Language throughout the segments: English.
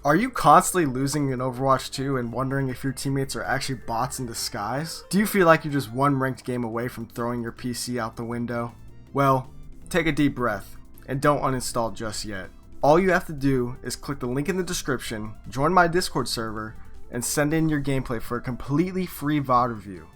Are you constantly losing in Overwatch 2 and wondering if your teammates are actually bots in disguise? Do you feel like you're just one ranked game away from throwing your PC out the window? Well, take a deep breath and don't uninstall just yet. All you have to do is click the link in the description, join my Discord server, and send in your gameplay for a completely free VOD review.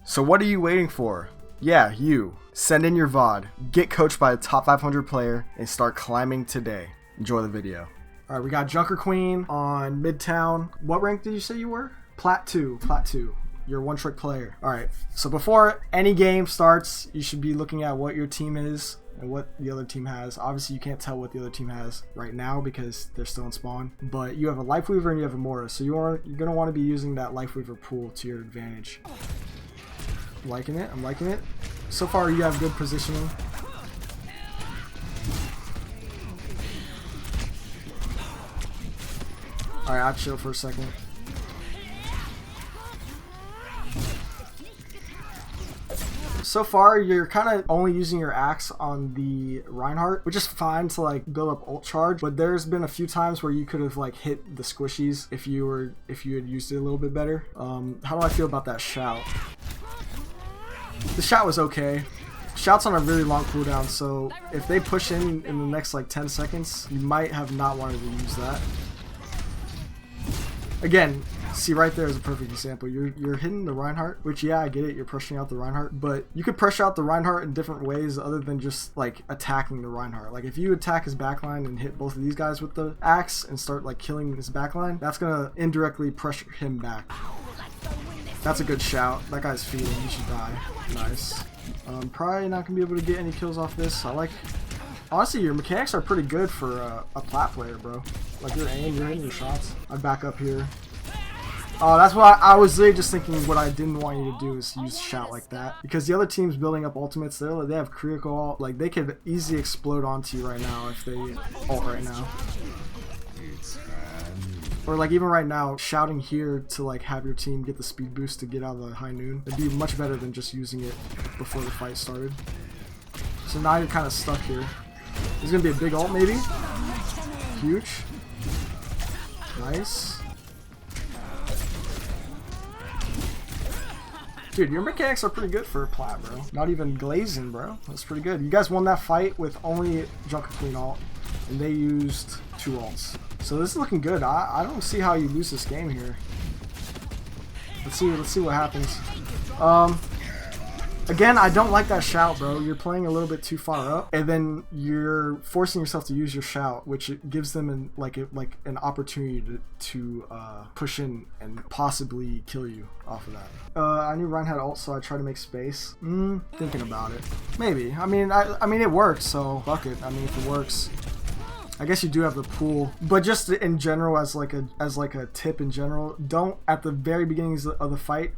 So what are you waiting for? Yeah, you. Send in your VOD, get coached by a top 500 player, and start climbing today. Enjoy the video. Alright, we got Junker Queen on Midtown. What rank did you say you were? Plat 2. Plat 2. You're a one-trick player. Alright, so before any game starts, you should be looking at what your team is and what the other team has. Obviously, you can't tell what the other team has right now because they're still in spawn. But you have a Life Weaver and you have a Mortis, so you're going to want to be using that Life Weaver pool to your advantage. I'm liking it. I'm liking it. So far, you have good positioning. Alright, I'll chill for a second. So far, you're kind of only using your axe on the Reinhardt, which is fine to like build up ult charge, but there's been a few times where you could have like hit the squishies if you had used it a little bit better. How do I feel about that shout? The shout was okay. Shout's on a really long cooldown, so if they push in the next like 10 seconds, you might have not wanted to use that. Again, see right there is a perfect example. You're hitting the Reinhardt, which yeah, I get it, you're pushing out the Reinhardt, but you could pressure out the Reinhardt in different ways other than just like attacking the Reinhardt. Like if you attack his backline and hit both of these guys with the axe and start like killing his backline, that's gonna indirectly pressure him back. That's a good shout. That guy's feeding, he should die. Nice. Probably not gonna be able to get any kills off this. Honestly, your mechanics are pretty good for a plat player, bro. Like your aim, you're hitting your shots. I'd back up here. Oh, that's why I was literally just thinking what I didn't want you to do is use shout like that. Because the other team's building up ultimates, they have critical ult. Like they could easily explode onto you right now if they ult right now. Or like even right now, shouting here to like have your team get the speed boost to get out of the high noon. It'd be much better than just using it before the fight started. So now you're kind of stuck here. There's gonna be a big ult maybe. Huge. Nice. Dude, your mechanics are pretty good for a plat, bro. Not even glazing, bro. That's pretty good. You guys won that fight with only Junker Queen ult, and they used 2 ults. So this is looking good. I don't see how you lose this game here. Let's see what happens. Again, I don't like that shout, bro. You're playing a little bit too far up, and then you're forcing yourself to use your shout, which gives them an opportunity to push in and possibly kill you off of that. I knew Ryan had ult, so I tried to make space. Thinking about it, maybe. I mean, it worked, so fuck it. I mean, if it works, I guess you do have the pool, but just in general, as like a tip in general, don't at the very beginnings of the fight.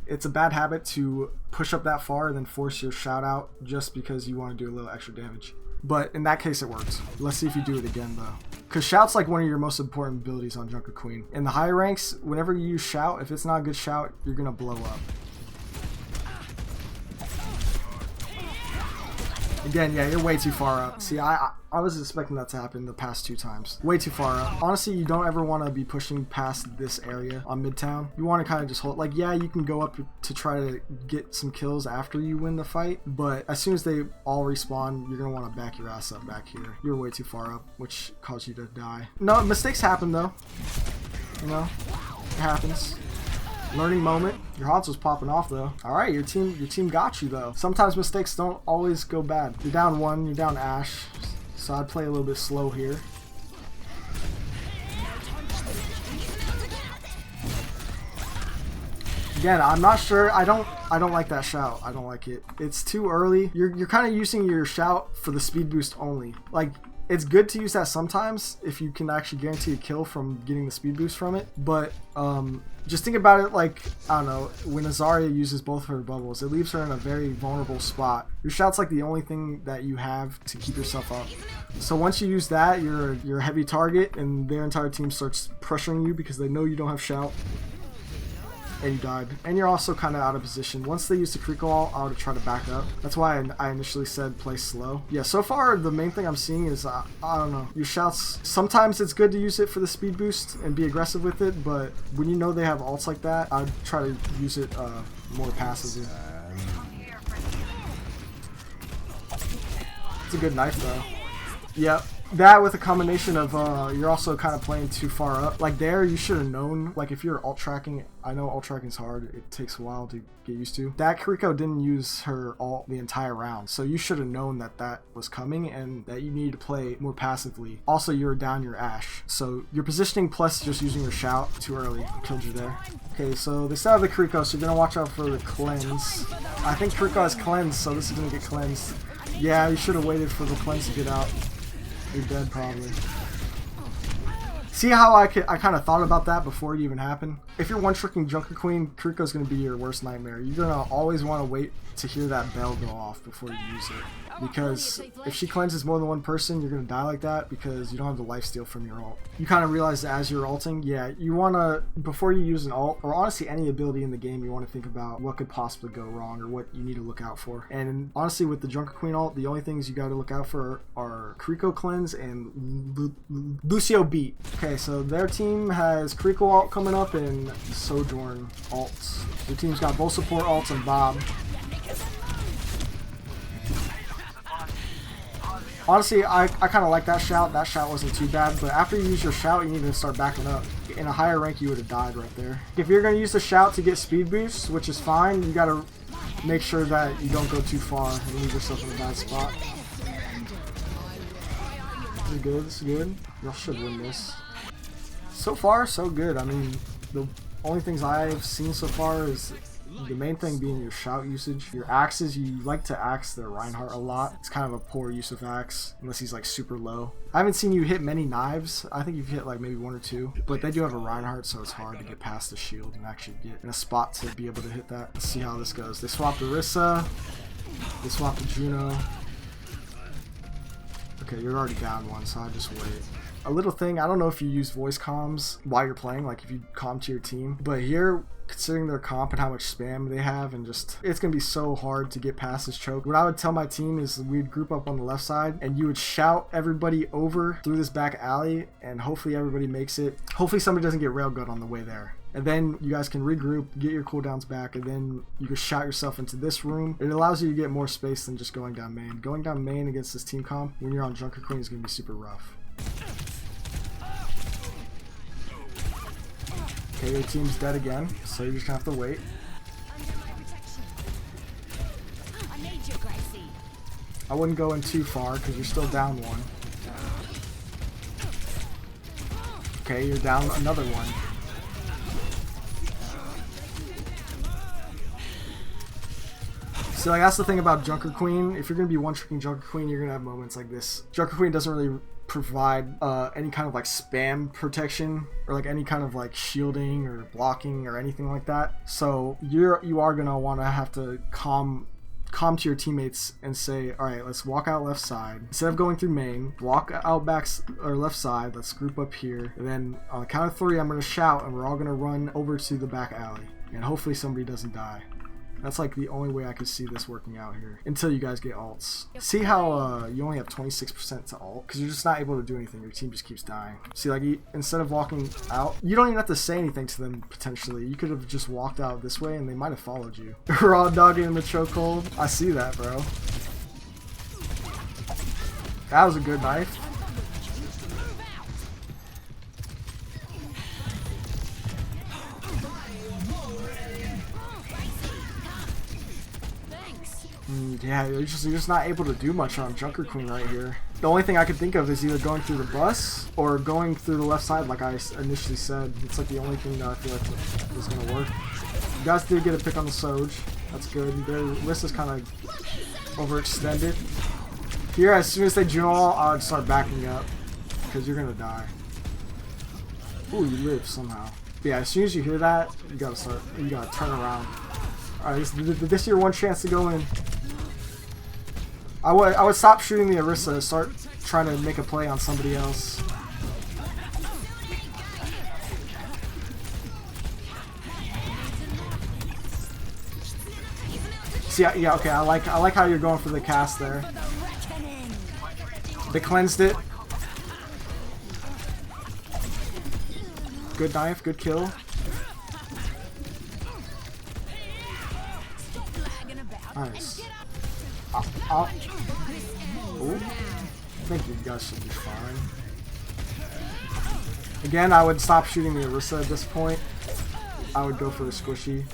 It's a bad habit to push up that far and then force your shout out just because you want to do a little extra damage. But in that case, it works. Let's see if you do it again, though. Because shout's like one of your most important abilities on Junker Queen. In the higher ranks, whenever you use shout, if it's not a good shout, you're going to blow up. Again, yeah, you're way too far up. See, I was expecting that to happen the past 2 times. Way too far up. Honestly, you don't ever want to be pushing past this area on Midtown. You want to kind of just hold, like, yeah, you can go up to try to get some kills after you win the fight, but as soon as they all respawn, you're going to want to back your ass up back here. You're way too far up, which caused you to die. No, mistakes happen, though. You know, it happens. Learning moment. Your Hans was popping off though. All right, your team got you though. Sometimes mistakes don't always go bad. You're down 1. You're down Ash, so I'd play a little bit slow here. Again, I'm not sure. I don't like that shout. I don't like it. It's too early. You're kind of using your shout for the speed boost only. Like, it's good to use that sometimes if you can actually guarantee a kill from getting the speed boost from it, but just think about it like, I don't know, when Azaria uses both of her bubbles, it leaves her in a very vulnerable spot. Your shout's like the only thing that you have to keep yourself up. So once you use that, you're a heavy target and their entire team starts pressuring you because they know you don't have shout. And you died. And you're also kind of out of position. Once they use the Kriko ult, I would try to back up. That's why I initially said play slow. Yeah, so far the main thing I'm seeing is, I don't know, your shouts, sometimes it's good to use it for the speed boost and be aggressive with it, but when you know they have ults like that, I'd try to use it more passively. It's a good knife though. Yep. That with a combination of you're also kind of playing too far up. Like there, you should have known. Like if you're alt tracking, I know alt tracking is hard. It takes a while to get used to. That Kiriko didn't use her ult the entire round, so you should have known that that was coming and that you need to play more passively. Also, you're down your Ashe, so your positioning plus just using your shout too early killed you there. Okay, so they still have the Kiriko, so you're gonna watch out for the cleanse. I think Kiriko has cleanse, so this is gonna get cleansed. Yeah, you should have waited for the cleanse to get out. You're dead probably. See how I kind of thought about that before it even happened? If you're one-tricking Junker Queen, Kiriko's going to be your worst nightmare. You're going to always want to wait to hear that bell go off before you use it. Because if she cleanses more than one person, you're going to die like that because you don't have the lifesteal from your ult. You kind of realize that as you're ulting, yeah, you want to, before you use an ult, or honestly any ability in the game, you want to think about what could possibly go wrong or what you need to look out for. And honestly, with the Junker Queen ult, the only things you got to look out for are Kiriko cleanse and Lucio beat. Okay, so their team has Kiriko ult coming up and Sojourn ults. Your team's got both support ults and Bob. Honestly, I kind of like that shout. That shout wasn't too bad, but after you use your shout, you need to start backing up. In a higher rank, you would have died right there. If you're going to use the shout to get speed boosts, which is fine, you got to make sure that you don't go too far and leave yourself in a bad spot. This is good, this is good. Y'all should win this. So far, so good. I mean, the only things I've seen so far is the main thing being your shout usage. Your axes, you like to axe the Reinhardt a lot. It's kind of a poor use of axe, unless he's like super low. I haven't seen you hit many knives. I think you've hit like maybe one or two, but they do have a Reinhardt, so it's hard to get past the shield and actually get in a spot to be able to hit that. Let's see how this goes. They swapped Orisa. They swapped the Juno. Okay, you're already down one, so I just wait. A little thing, I don't know if you use voice comms while you're playing, like if you comm to your team, but here, considering their comp and how much spam they have, and just, it's gonna be so hard to get past this choke. What I would tell my team is we'd group up on the left side and you would shout everybody over through this back alley, and hopefully everybody makes it. Hopefully somebody doesn't get railgun on the way there. And then you guys can regroup, get your cooldowns back, and then you can shout yourself into this room. It allows you to get more space than just going down main. Going down main against this team comp when you're on Junker Queen is gonna be super rough. Okay, your team's dead again, so you're just gonna have to wait. I wouldn't go in too far because you're still down one. Okay, you're down another one. So like that's the thing about Junker Queen. If you're gonna be one-tricking Junker Queen, you're gonna have moments like this. Junker Queen doesn't really provide any kind of like spam protection or like any kind of like shielding or blocking or anything like that. So you are gonna want to have to calm to your teammates and say, all right, let's walk out left side instead of going through main. Walk out back or left side. Let's group up here, and then on the count of 3, I'm gonna shout, and we're all gonna run over to the back alley, and hopefully somebody doesn't die. That's like the only way I could see this working out here until you guys get ults. See how you only have 26% to ult? Because you're just not able to do anything. Your team just keeps dying. See, like instead of walking out, you don't even have to say anything to them potentially. You could have just walked out this way and they might have followed you. Raw dogging in the chokehold. I see that, bro. That was a good knife. Yeah, you're just not able to do much on Junker Queen right here. The only thing I could think of is either going through the bus or going through the left side like I initially said. It's like the only thing that I feel like is going to work. You guys did get a pick on the Soj. That's good. Their list is kind of overextended. Here, as soon as they Juno all, I would start backing up because you're going to die. Ooh, you live somehow. But yeah, as soon as you hear that, you got to turn around. Alright, this is your one chance to go in. I would stop shooting the Orisa and start trying to make a play on somebody else. See, yeah, okay, I like how you're going for the cast there. They cleansed it. Good knife, good kill. Nice. Ooh. I think you guys should be fine. Again, I would stop shooting the Orisa at this point. I would go for the squishy.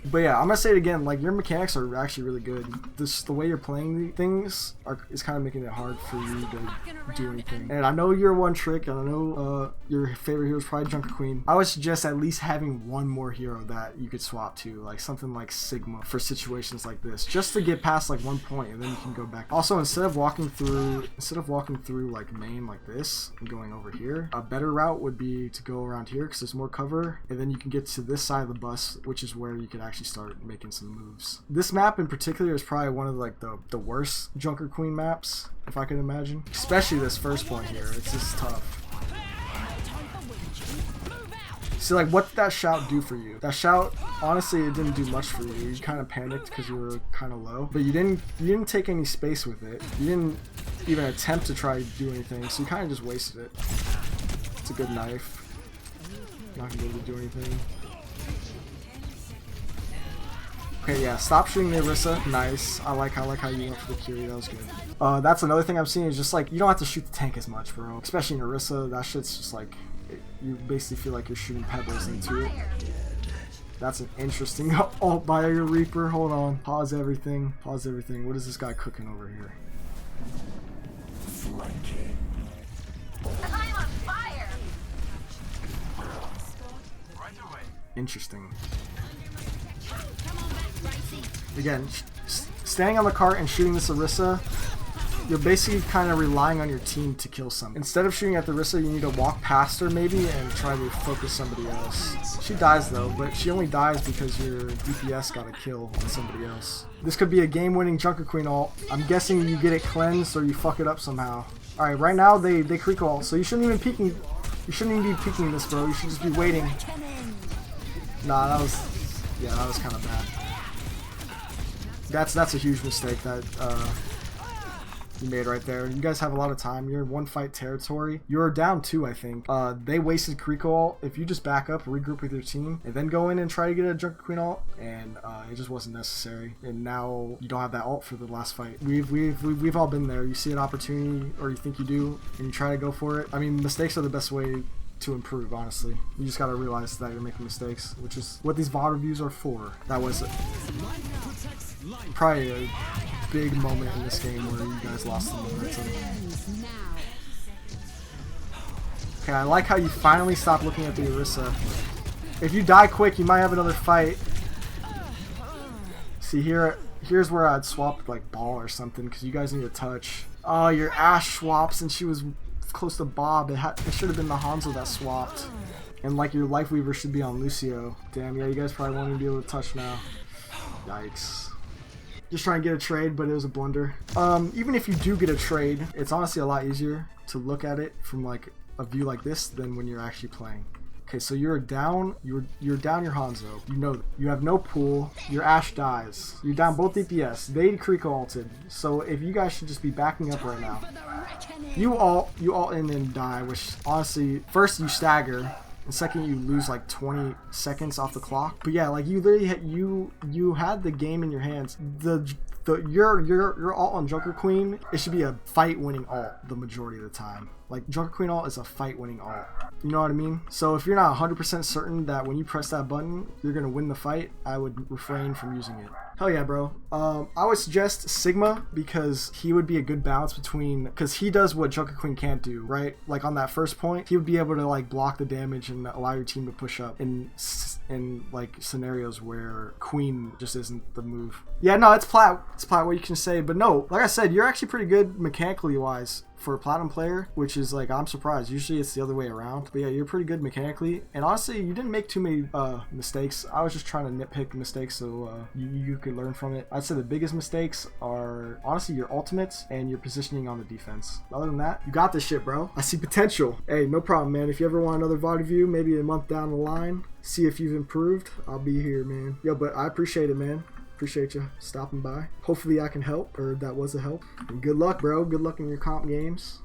But yeah, I'm gonna say it again, like, your mechanics are actually really good. The way you're playing things is kind of making it hard for you to do anything. And I know you're one trick, and I know your favorite hero is probably Junker Queen. I would suggest at least having one more hero that you could swap to, like something like Sigma for situations like this, just to get past like one point, and then you can go back. Also, instead of walking through like main like this and going over here, a better route would be to go around here because there's more cover, and then you can get to this side of the bus, which is where you could actually start making some moves. This map in particular is probably one of like the worst Junker Queen maps, if I can imagine. Especially this first point here. It's just tough. See, like, what did that shout do for you? That shout, honestly, it didn't do much for you. You kind of panicked because you were kind of low, but you didn't take any space with it. You didn't even attempt to try to do anything, so you kind of just wasted it. It's a good knife. Not gonna be able to do anything. Okay, yeah, stop shooting the Orisa. Nice. I like how you went for the Curie. That was good. That's another thing I'm seeing is just like, you don't have to shoot the tank as much, bro. Especially in Orisa, that shit's just like, you basically feel like you're shooting pebbles into it. That's an interesting ult by your Reaper. Hold on. Pause everything. Pause everything. What is this guy cooking over here? Flanking. I'm on fire. Interesting. Again, staying on the cart and shooting this Orisa, you're basically kind of relying on your team to kill something. Instead of shooting at the Orisa, you need to walk past her maybe and try to focus somebody else. She dies though, but she only dies because your DPS got a kill on somebody else. This could be a game-winning Junker Queen ult. I'm guessing you get it cleansed or you fuck it up somehow. Alright, right now they creek ult, so you shouldn't even be peeking this, bro. You should just be waiting. Nah, that was kind of bad. That's a huge mistake that you made right there. You guys have a lot of time. You're in one fight territory. You're down 2, I think. They wasted Creek ult. If you just back up, regroup with your team, and then go in and try to get a Junker Queen ult, and it just wasn't necessary. And now you don't have that ult for the last fight. We've all been there. You see an opportunity, or you think you do, and you try to go for it. I mean, mistakes are the best way to improve, honestly. You just gotta realize that you're making mistakes, which is what these VOD reviews are for. That was probably a big moment in this game where you guys lost the momentum. Okay, I like how you finally stopped looking at the Orisa. If you die quick, you might have another fight. See, here's where I'd swap like ball or something, because you guys need a touch. Oh, your Ashe swaps and she was close to Bob. It should have been the Hanzo that swapped. And like your Life Weaver should be on Lucio. Damn, yeah, you guys probably won't even be able to touch now. Yikes. Just trying to get a trade, but it was a blunder. Even if you do get a trade, it's honestly a lot easier to look at it from like a view like this than when you're actually playing. Okay, so you're down your Hanzo. You know you have no pool. Your Ashe dies. You're down both DPS. They Creek ulted. So if you guys should just be backing up right now. You ult in and die, which honestly, first you stagger, and second you lose like 20 seconds off the clock. But yeah, like you literally you had the game in your hands. Your ult on Junker Queen, it should be a fight-winning ult the majority of the time. Like, Junker Queen ult is a fight-winning ult. You know what I mean? So if you're not 100% certain that when you press that button, you're going to win the fight, I would refrain from using it. Hell yeah, bro. I would suggest Sigma because he would be a good balance between, because he does what Junker Queen can't do, right? Like on that first point, he would be able to like block the damage and allow your team to push up in like scenarios where Queen just isn't the move. Yeah, no, it's plat what you can say, but no, like I said, you're actually pretty good mechanically wise for a platinum player, which is like, I'm surprised. Usually it's the other way around. But yeah, you're pretty good mechanically, and honestly, you didn't make too many mistakes. I was just trying to nitpick mistakes so you could learn from it. I'd say the biggest mistakes are honestly your ultimates and your positioning on the defense. Other than that, you got this shit, bro. I see potential. Hey, no problem, man. If you ever want another VOD review, maybe a month down the line, see if you've improved, I'll be here, man. Yo, but I appreciate it, man. Appreciate you stopping by. Hopefully I can help, or that was a help. And good luck, bro. Good luck in your comp games.